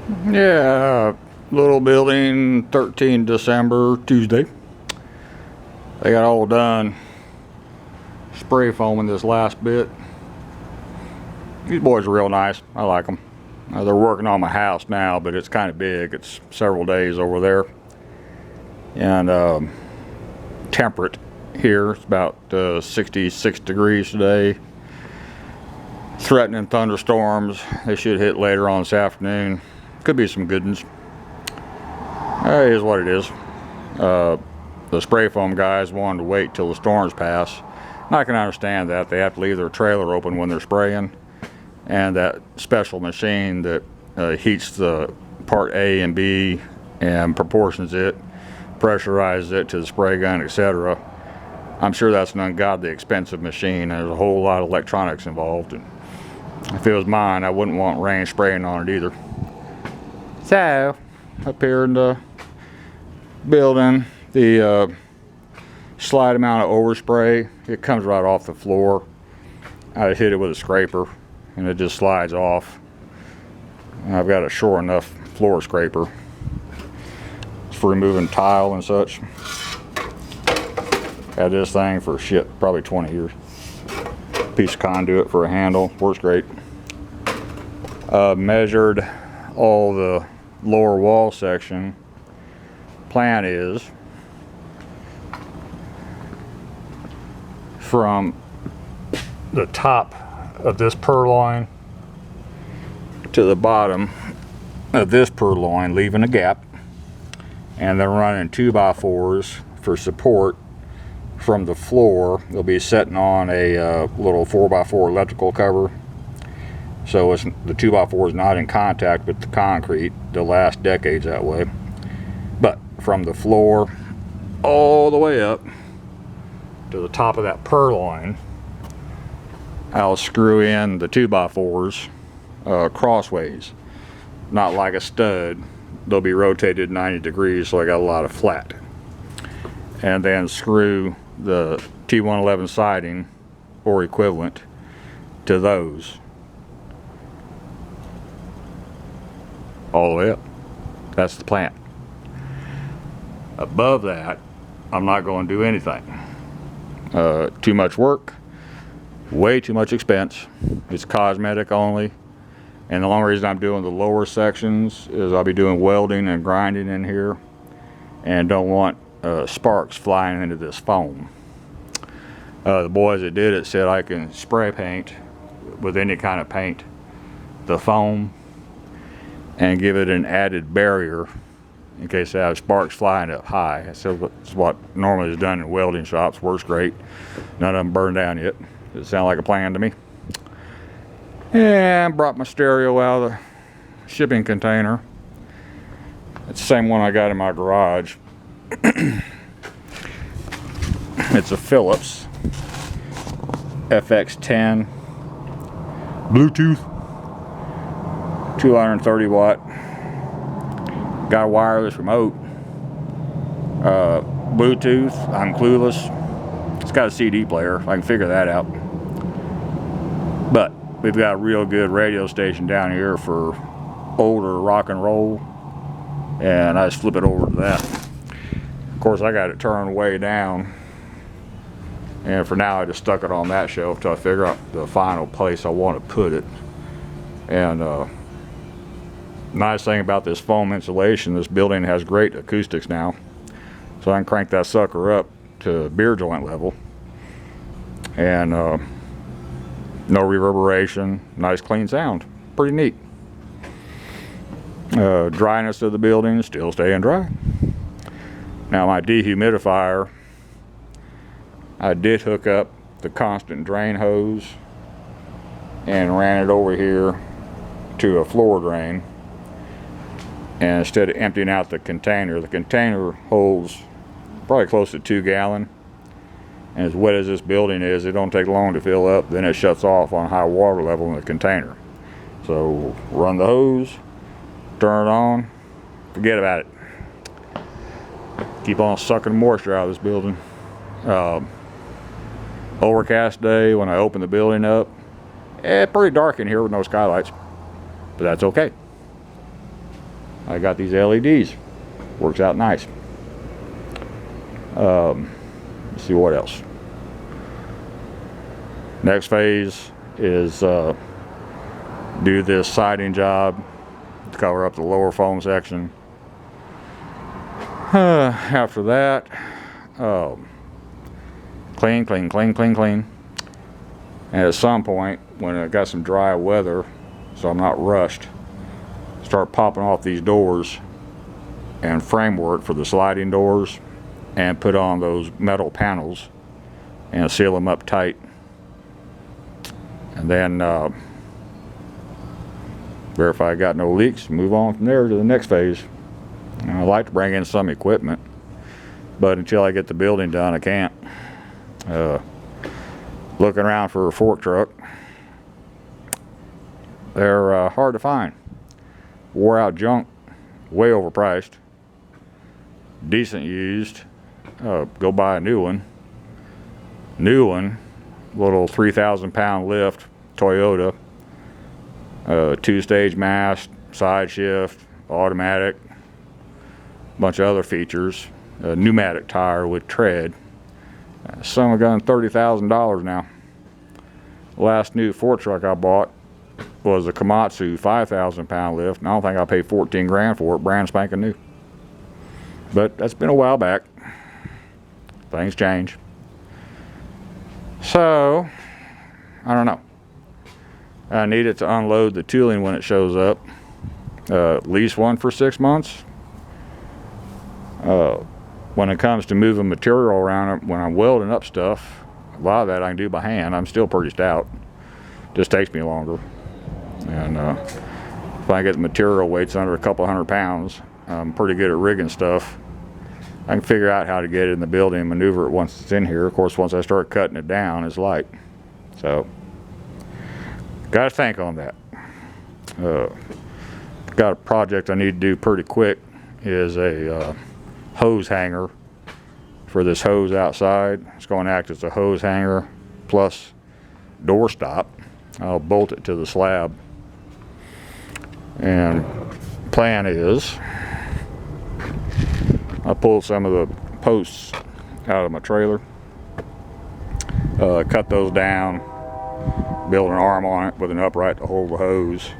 Yeah, little building, 13 December, Tuesday. They got all done spray foaming this last bit. These boys are real nice. I like them. They're working on my house now, but it's kind of big. It's several days over there. And temperate here. It's about 66 degrees today. Threatening thunderstorms. They should hit later on this afternoon. Could be some good ones. It is what it is. The spray foam guys wanted to wait till the storms pass. And I can understand that. They have to leave their trailer open when they're spraying. And that special machine that heats the part A and B and proportions it, pressurizes it to the spray gun, etc. I'm sure that's an ungodly expensive machine. There's a whole lot of electronics involved. And if it was mine, I wouldn't want rain spraying on it either. So, up here in the building, the slight amount of overspray, it comes right off the floor. I hit it with a scraper and it just slides off. And I've got a sure enough floor scraper. It's for removing tile and such. Had this thing for probably 20 years. Piece of conduit for a handle, works great. Measured all the lower wall section. Plan is from the top of this purloin to the bottom of this purloin, leaving a gap, and then running 2x4s for support from the floor. They'll be sitting on a little 4x4 electrical cover, so the 2x4 is not in contact with the concrete. They'll last decades that way. But from the floor all the way up to the top of that purloin, I'll screw in the 2x4s crossways, not like a stud. They'll be rotated 90 degrees, so I got a lot of flat. And then screw the T111 siding or equivalent to those all the way up. That's the plan. Above that, I'm not going to do anything. Too much work, way too much expense. It's cosmetic only. And the only reason I'm doing the lower sections is I'll be doing welding and grinding in here, and don't want sparks flying into this foam. The boys that did it said I can spray paint with any kind of paint the foam and give it an added barrier in case I have sparks flying up high. So that's what normally is done in welding shops. Works great. None of them burned down yet. Does it sound like a plan to me? And brought my stereo out of the shipping container. It's the same one I got in my garage. It's a Philips FX10 Bluetooth, 230 watt. Got a wireless remote. Bluetooth, I'm clueless. It's got a CD player, I can figure that out. But we've got a real good radio station down here for older rock and roll, and I just flip it over to that. Of course, I got it turned way down, and for now I just stuck it on that shelf till I figure out the final place I want to put it. And nice thing about this foam insulation, this building has great acoustics now, so I can crank that sucker up to beer joint level, and no reverberation, nice clean sound, pretty neat. Dryness of the building, still staying dry. Now my dehumidifier, I did hook up the constant drain hose and ran it over here to a floor drain. And instead of emptying out the container holds probably close to 2 gallon. And as wet as this building is, it don't take long to fill up. Then it shuts off on high water level in the container. So run the hose, turn it on, forget about it. Keep on sucking moisture out of this building. Overcast day when I open the building up. Pretty dark in here with no skylights, but that's okay. I got these LEDs. Works out nice. Let's see what else. Next phase is do this siding job to cover up the lower foam section. After that, clean. And at some point, when I got some dry weather, so I'm not rushed, start popping off these doors and framework for the sliding doors, and put on those metal panels and seal them up tight. And then verify I got no leaks, move on from there to the next phase. And I like to bring in some equipment, but until I get the building done, I can't. Looking around for a fork truck. They're hard to find. Wore out junk, way overpriced. Decent used. Go buy a new one. Little 3,000 pound lift, Toyota. 2-stage mast, side shift, automatic. Bunch of other features. A pneumatic tire with tread. Some have gone $30,000 now. The last new fork truck I bought was a Komatsu 5,000 pound lift, and I don't think I paid 14 grand for it, brand spanking new. But that's been a while back. Things change. So, I don't know. I needed to unload the tooling when it shows up. Lease one for 6 months. When it comes to moving material around, when I'm welding up stuff, a lot of that I can do by hand. I'm still pretty stout. Just takes me longer. And if I get the material weights under a couple hundred pounds, I'm pretty good at rigging stuff. I can figure out how to get it in the building and maneuver it once it's in here. Of course, once I start cutting it down, it's light. So, got to think on that. Got a project I need to do pretty quick. Is a hose hanger for this hose outside. It's going to act as a hose hanger plus door stop. I'll bolt it to the slab. And plan is I pulled some of the posts out of my trailer, cut those down, build an arm on it with an upright to hold the hose.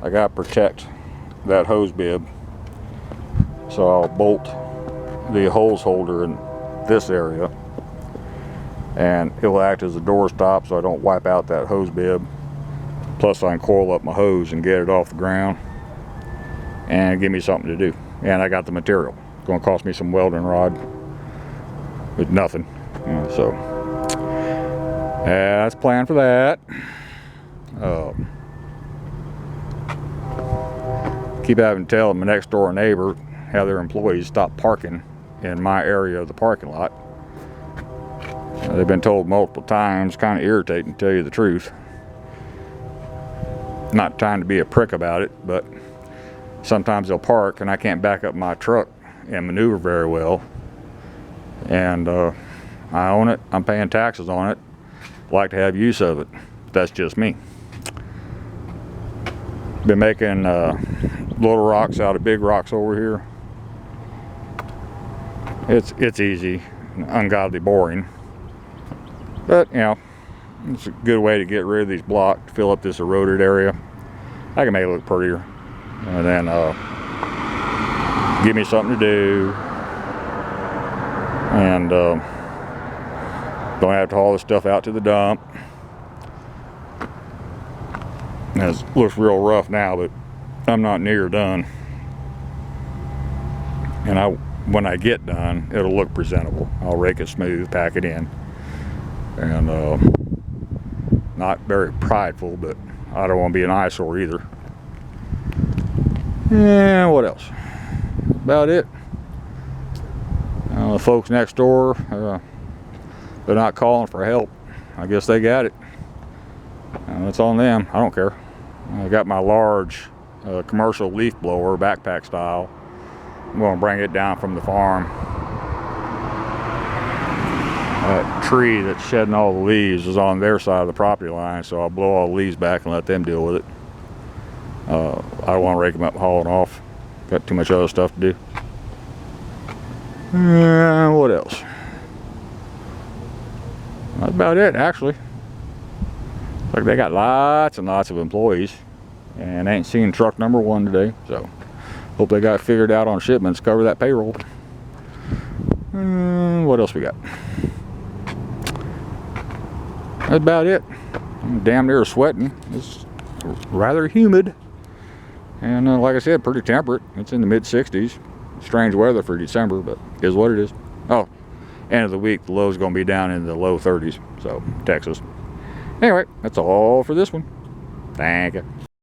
I got to protect that hose bib, so I'll bolt the hose holder in this area, and it'll act as a door stop so I don't wipe out that hose bib. Plus I can coil up my hose and get it off the ground and give me something to do. And I got the material. It's going to cost me some welding rod with nothing. So that's plan for that. Keep having to tell my next door neighbor how their employees stop parking in my area of the parking lot. They've been told multiple times, kind of irritating to tell you the truth. Not trying to be a prick about it, but sometimes they'll park and I can't back up my truck and maneuver very well. And I own it, I'm paying taxes on it, like to have use of it. That's just me. Been making little rocks out of big rocks over here. It's easy, ungodly boring, but you know, it's a good way to get rid of these blocks, to fill up this eroded area. I can make it look prettier, and then give me something to do, and don't have to haul this stuff out to the dump. It looks real rough now, but I'm not near done. And when I get done, it'll look presentable. I'll rake it smooth, pack it in, and not very prideful, but I don't want to be an eyesore either. And what else? About it. The folks next door, they're not calling for help. I guess they got it. That's on them. I don't care. I got my large commercial leaf blower, backpack style. I'm going to bring it down from the farm. That tree that's shedding all the leaves is on their side of the property line, so I'll blow all the leaves back and let them deal with it. I don't want to rake them up and haul it off. Got too much other stuff to do. What else? That's about it, actually. Like they got lots and lots of employees, and I ain't seen truck number 1 today, so hope they got figured out on shipments, cover that payroll. What else we got? That's about it. I'm damn near sweating. It's rather humid, and like I said, pretty temperate. It's in the mid-60s. Strange weather for December, but is what it is. Oh, end of the week, the low's gonna be down in the low 30s, so Texas. Anyway, that's all for this one. Thank you.